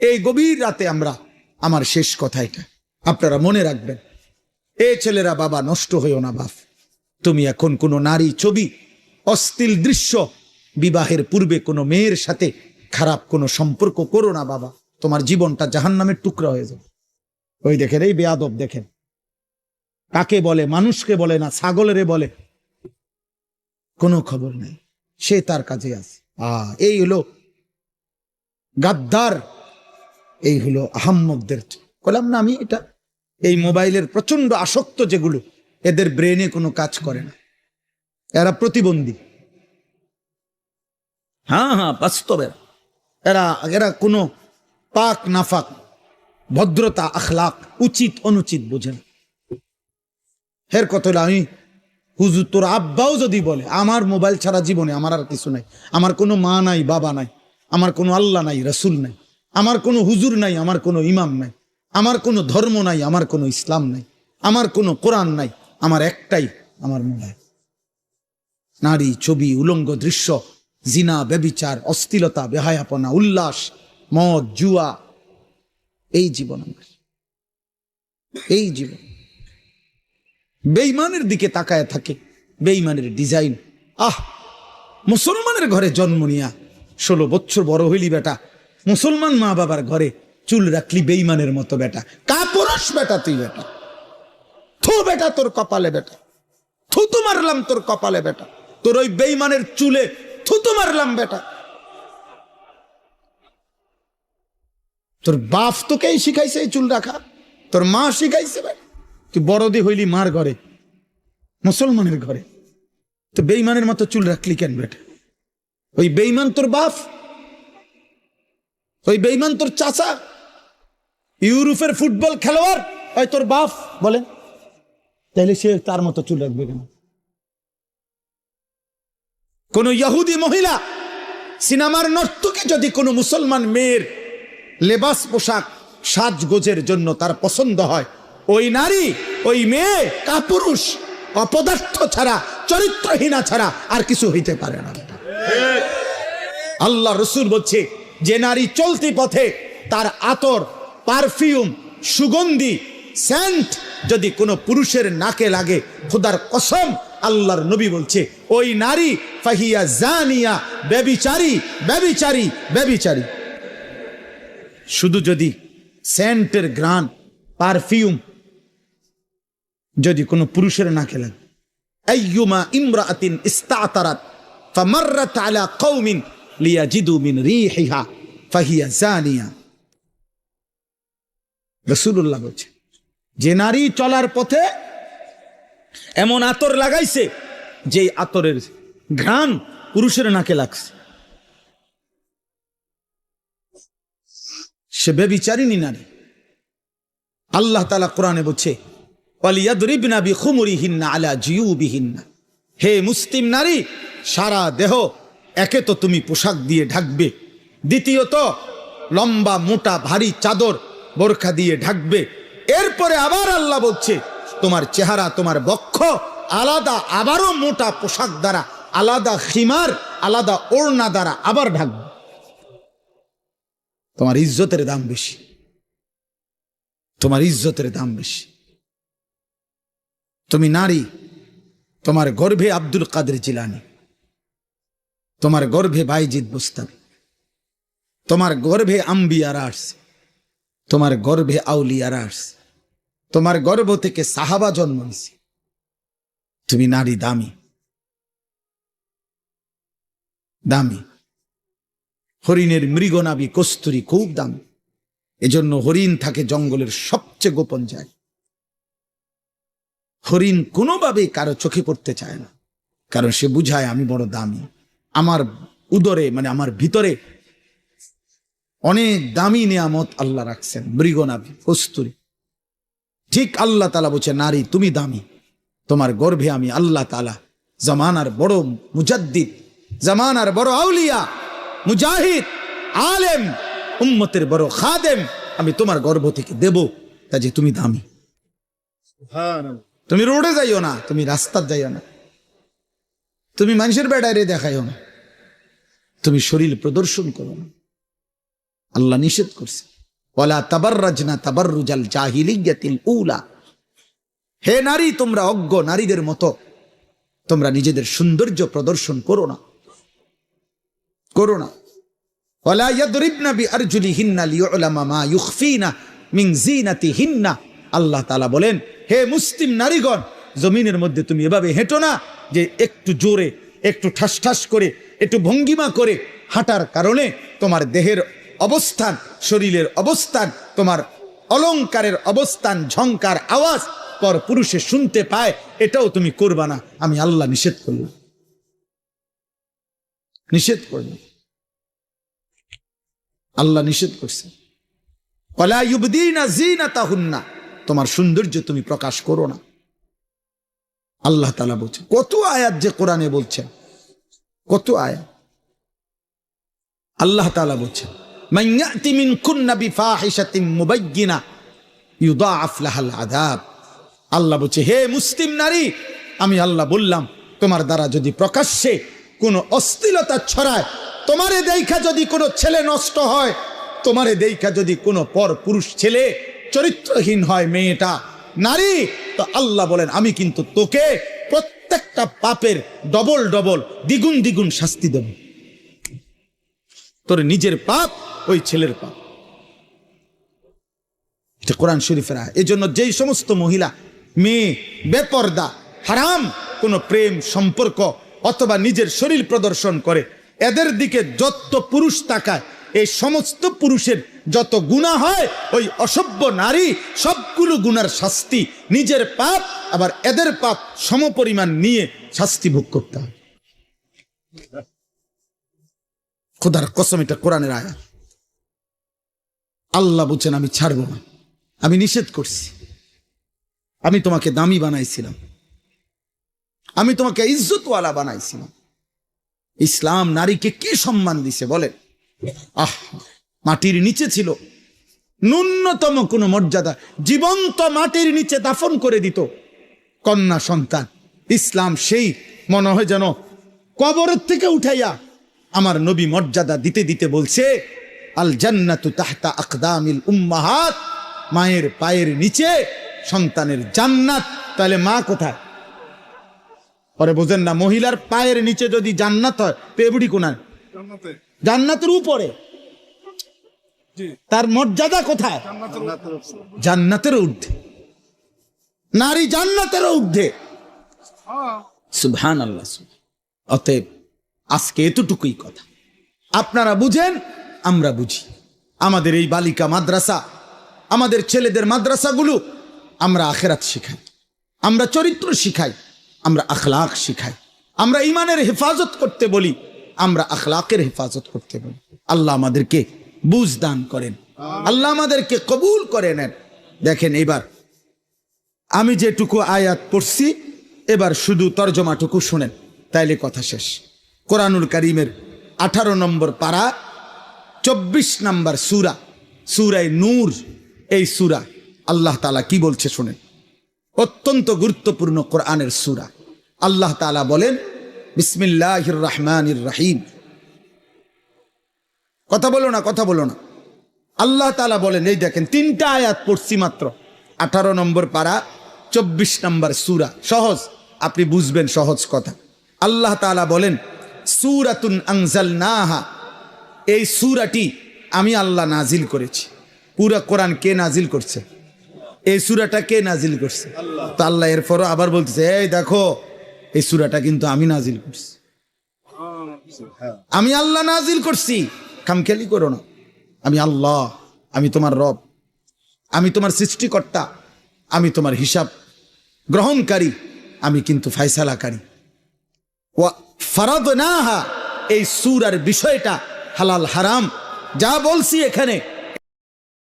এই গভীর রাতে আমরা আমার শেষ কথা এটা আপনারা মনে রাখবেন। এ ছেলেরা বাবা নষ্ট হইও না বাপ। তুমি এখন কোনো নারী ছবি, অশ্লীল দৃশ্য, বিবাহের পূর্বে কোনো মেয়ের সাথে খারাপ কোনো সম্পর্ক করো না বাবা, তোমার জীবনটা জাহান্নামের টুকরা হয়ে যাবে। ওই দেখেন এই বেয়াদব দেখেন কাকে বলে, মানুষকে বলে না ছাগলেরে বলে, কোনো খবর নেই, সে তার কাজে আছে। এই হলো গাদ্দার, এই হলো আহাম্মকদের। বললাম না আমি এটা, এই মোবাইলের প্রচন্ড আসক্ত যেগুলো, এদের ব্রেনে কোনো কাজ করে না, এরা প্রতিবন্ধী। হ্যাঁ বাস্তবে এরা এরা কোনো পাক নাফাক, ভদ্রতা, আখলাক, উচিত অনুচিত বোঝেন। হের কথা আমি হুজুর তোর আব্বাও যদি বলে আমার মোবাইল ছাড়া জীবনে আমার আর কিছু নাই, আমার কোনো মা নাই, বাবা নাই, আমার কোনো আল্লাহ নাই, রসুল নাই, আমার কোনো হুজুর নাই, আমার কোনো ইমাম নাই, আমার কোনো ধর্ম নাই, আমার কোনো ইসলাম নাই, আমার কোনো কোরআন নাই, আমার একটাই আমার মোবাইল। নারী ছবি, উলঙ্গ দৃশ্য, জিনা, ব্যভিচার, অশ্লীলতা, বেহায়াপনা, উল্লাস, মদ, জুয়া, এই জীবন আমার, এই জীবন। বেঈমানের দিকে তাকায় থাকে, বেঈমানের ডিজাইন। মুসলমানের ঘরে জন্ম নিয়া 16 বছর বড় হইলি বেটা, মুসলমান মা বাবার ঘরে চুল রাখলি বেঈমানের মতো বেটা, কাপুরুষ বেটা তুই বেটা, থু বেটা তোর কপালে বেটা, থুতু মারলাম তোর কপালে বেটা, তোর ওই বেঈমানের চুলে থুতু মারলাম বেটা। তোর বাপ তোকেই শিখাইছে এই চুল রাখা, তোর মা শিখাইছে ভাই। তুই বড়দি হইলি মার ঘরে, মুসলমানের ঘরে, তো বেঈমানের মতো চুল রাখলি কেন বেটা? ওই বেঈমান তোর বাপ, ওই বেঈমান তোর চাচা, ইউরোপের ফুটবল খেলোয়াড় ওই তোর বাপ বলেন, তাহলে সে তার মতো চুল রাখবে কেন? কোন ইহুদি মহিলা, সিনেমার নর্তকী যদি কোনো মুসলমান মেয়ের লেবাস, পোশাক, সাজগোজের জন্য তার পছন্দ হয়, ওই নারী, ওই মেয়ে কাপুরুষ, অপদার্থ ছাড়া, চরিত্রহীনা ছাড়া আর কিছু হইতে পারে না। আল্লাহ রসুল বলছে যে নারী চলতি পথে তার আতর, পারফিউম, সুগন্ধি, সেন্ট যদি কোনো পুরুষের নাকে লাগে, খোদার কসম আল্লাহর নবী বলছে ওই নারী ফাহিয়া জানিয়া, ব্যভিচারী, ব্যভিচারী, ব্যভিচারী। শুধু যদি সেন্টের গ্রান, পারফিউম যদি কোনো পুরুষের নাকে লাগে, আইয়ুমা ইমরাআতিন ইস্তাতারাত ফামাররাত আলা কওমিন লিয়াজিদু মিন রিহিহা ফাহিয়া জানিয়া। রাসূলুল্লাহ বলছে যে নারী চলার পথে এমন আতর লাগাইছে যে আতরের ঘ্রাণ পুরুষের নাকে লাগছে, সে ব্যভিচারিণী নারী। আল্লাহ তাআলা কোরআনে বলছে ওয়ালিয়াদরিবনা বিখুমুরিহিন্না আলা জিয়ুবিহিন্না, হে মুসলিম নারী সারা দেহ একে তো তুমি পোশাক দিয়ে ঢাকবে, দ্বিতীয়ত লম্বা মোটা ভারী চাদর বোরখা দিয়ে ঢাকবে, এরপরে আবার আল্লাহ বলছে তোমার চেহারা, তোমার বক্ষ আলাদা আবারও মোটা পোশাক দ্বারা, আলাদা খিমার, আলাদা ওড়না দ্বারা আবার ঢাকবে। তোমার ইজ্জতের দাম বেশি, তোমার ইজ্জতের দাম বেশি। তুমি নারী, তোমার গর্ভে আব্দুল কাদের জিলানী, তোমার গর্ভে বাইজিদ বুস্তামি, তোমার গর্ভে আম্বিয়ারা আসছে, তোমার গর্ভে আউলিয়ারা আসছে, তোমার গর্ভ থেকে সাহাবা জন্ম নিছে। তুমি নারী দামি, দামি। হরিণের মৃগনাভি কস্তুরী খুব দামি, এজন্য হরিণ থাকে জঙ্গলের সবচেয়ে গোপন জায়গায়। হরিণ কোনোভাবেই কারো চোখে পড়তে চায় না, কারণ সে বুঝায় আমি বড় দামি, আমার উদরে মানে আমার ভিতরে অনেক দামি নিয়ামত আল্লাহ রাখছেন, মৃগনাভি, কস্তুরী। ঠিক আল্লাহ তাআলা বলছে নারী তুমি দামি, তোমার গর্ভে আমি আল্লাহ তাআলা জামানার বড় মুজাদ্দিদ, জামানার বড় আউলিয়া, মুজাহিদ, আলেম, উম্মতের বড় খাদেম আমি তোমার গর্ভ থেকে দেব, কাজে তুমি দামি। তুমি রোডে যাইও না, তুমি রাস্তার যাইও না, তুমি মানুষের বেড়ায় দেখাইও না, তুমি শরীর প্রদর্শন করো না। আল্লাহ নিষেধ করছে, ওয়ালা তাবাররাজনা তাবাররুজাল জাহিলিয়াতিল উলা। হে নারী, তোমরা অজ্ঞ নারীদের মতো তোমরা নিজেদের সৌন্দর্য প্রদর্শন করো না, করো না। ওয়ালা ইয়াদরিবনা বিআরজুলিহিন্না লিয়ুলামা মা ইউখফিনা মিন যিনাতিহিন্না। আল্লাহ তাআলা বলেন, হে মুসলিম নারীগণ, জমিনের মধ্যে তুমি এভাবে হেঁটো না যে একটু জোরে, একটু ঠাস ঠাস করে, একটু ভঙ্গিমা করে হাঁটার কারণে তোমার দেহের অবস্থান, শরীরের অবস্থান, তোমার অলংকারের অবস্থান, ঝংকার আওয়াজ পর পুরুষে শুনতে পায়, এটাও তুমি করবা না। আমি আল্লাহ নিষেধ করলাম, নিষেধ করলাম, আল্লাহ নিষেধ করছে। ওয়ালা ইউবদিনা যিনাতাহুন্না, তোমার সৌন্দর্য তুমি প্রকাশ করো না। আল্লাহ তাআলা বলছেন, কত আয়াত যে কোরআনে বলছেন, কত আয়াত। আল্লাহ তাআলা বলছেন, মান ইয়াতি মিনকুন্না বিফাহিশাতিন মুবায়্যিনা ইউদাআফ লাহাল আযাব। আল্লাহ বলছে, হে মুসলিম নারী, আমি আল্লাহ বললাম, তোমার দ্বারা যদি প্রকাশ্যে কোনো অশ্লীলতা ছড়ায়, তোমারে দেখা যদি কোনো ছেলে নষ্ট হয়, তোমারে দেখা যদি কোনো পর পুরুষ ছেলে চরিত্রহীন হয়, মেয়েটা নারী, তো আল্লাহ বলেন আমি কিন্তু তোকে প্রত্যেকটা পাপের ডবল ডবল, দ্বিগুণ দ্বিগুণ শাস্তি দেব। তোর নিজের পাপ, ওই ছেলের পাপ। এটা কোরআন শরীফের আয়াত। এই জন্য যেই সমস্ত মহিলা, মেয়ে বেপর্দা, হারাম কোন প্রেম সম্পর্ক অথবা নিজের শরীর প্রদর্শন করে, এদের দিকে যত পুরুষ তাকায়, এই সমস্ত পুরুষের যত গুনাহ হয়, ওই অসভ্য নারী সবগুলো গুনার শাস্তি, নিজের পাপ আবার এদের পাপ সমপরিমাণ নিয়ে শাস্তি ভোগ করতে হয়। খোদার কসম, এটা কোরআনের আয়াত। আল্লাহ বলছেন আমি ছাড়বো না, আমি নিষেধ করছি। আমি তোমাকে দামি বানাইছিলাম, আমি তোমাকে ইজ্জতওয়ালা বানাইছিলাম। ইসলাম নারীকে কি সম্মান দিছে বলেন? মাটির নিচে ছিল, ন্যূনতম কোনো মর্যাদা, জীবন্ত মাটির নিচে দাফন করে দিত কন্যা সন্তান। ইসলাম সেই মনে হয় যেন কবরের থেকে উঠাইয়া আমার নবী মর্যাদা দিতে দিতে বলছে, আল জান্নাতু তাহতা আকদামিল উম্মাহাত, মায়ের পায়ের নিচে সন্তানের জান্নাত। তাহলে মা কোথায়? পরে বোঝেন না, মহিলার পায়ের নিচে যদি জান্নাত হয়, তো এবুড়ি কোনায়? জান্নাতের উপরে। তার মর্যাদা কোথায়? জান্নাতের ঊর্ধ্বে। নারী জান্নাতের ঊর্ধ্বে। সুবহানাল্লাহ। অতএব আজকে এতটুকুই কথা, আপনারা বুঝেন, আমরা বুঝি। আমাদের এই বালিকা মাদ্রাসা, আমাদের ছেলেদের মাদ্রাসাগুলো, আমরা আখিরাত শিখাই, আমরা চরিত্র শিখাই, আমরা আখলাক শিখাই, আমরা ইমানের হেফাজত করতে বলি, আমরা আখলাকের হেফাজত করতে বলি। আল্লাহ আমাদেরকে বুঝ দান করেন, আল্লাহ আমাদেরকে কবুল করে নেন। দেখেন, এবার আমি যেটুকু আয়াত পড়ছি, এবার শুধু তর্জমাটুকু শুনেন, তাইলে কথা শেষ। কোরআনুল কারীমের 18 নম্বর পারা, 24 নম্বর সূরা, সূরায়ে নূর। এই সূরা আল্লাহ তাআলা কি বলছে শুনেন, অত্যন্ত গুরুত্বপূর্ণ কোরআনের সূরা। আল্লাহ তাআলা বলেন, বিসমিল্লাহির রহমানির রহিম। কথা বলো না, কথা বলো না। আল্লাহ তাআলা বলেন, এই দেখেন 3টা আয়াত পড়ছি মাত্র, 18 নম্বর পারা, 24 নম্বর সূরা। সহজ, আপনি বুঝবেন সহজ কথা। আল্লাহ তাআলা বলেন, সূরাতুন আনজালনাহা, এই সূরাটি আমি আল্লাহ নাজিল করেছি। পুরা কোরআন কে নাজিল করছে? এই সূরাটা কে নাজিল করছে? তো আল্লাহ এরপরও আবার বলতেছে, এই দেখো, এই সূরাটা কিন্তু আমি নাজিল করছি, আমি আল্লাহ নাজিল করছি, খামখেয়ালি করো না। আমি আল্লাহ, আমি তোমার রব, আমি তোমার সৃষ্টিকর্তা, আমি তোমার হিসাব গ্রহণকারী, আমি কিন্তু ফায়সালাকারী। ওয়া ফারাদনাহা, এই সূরার বিষয়টা হালাল হারাম যা বলছি এখানে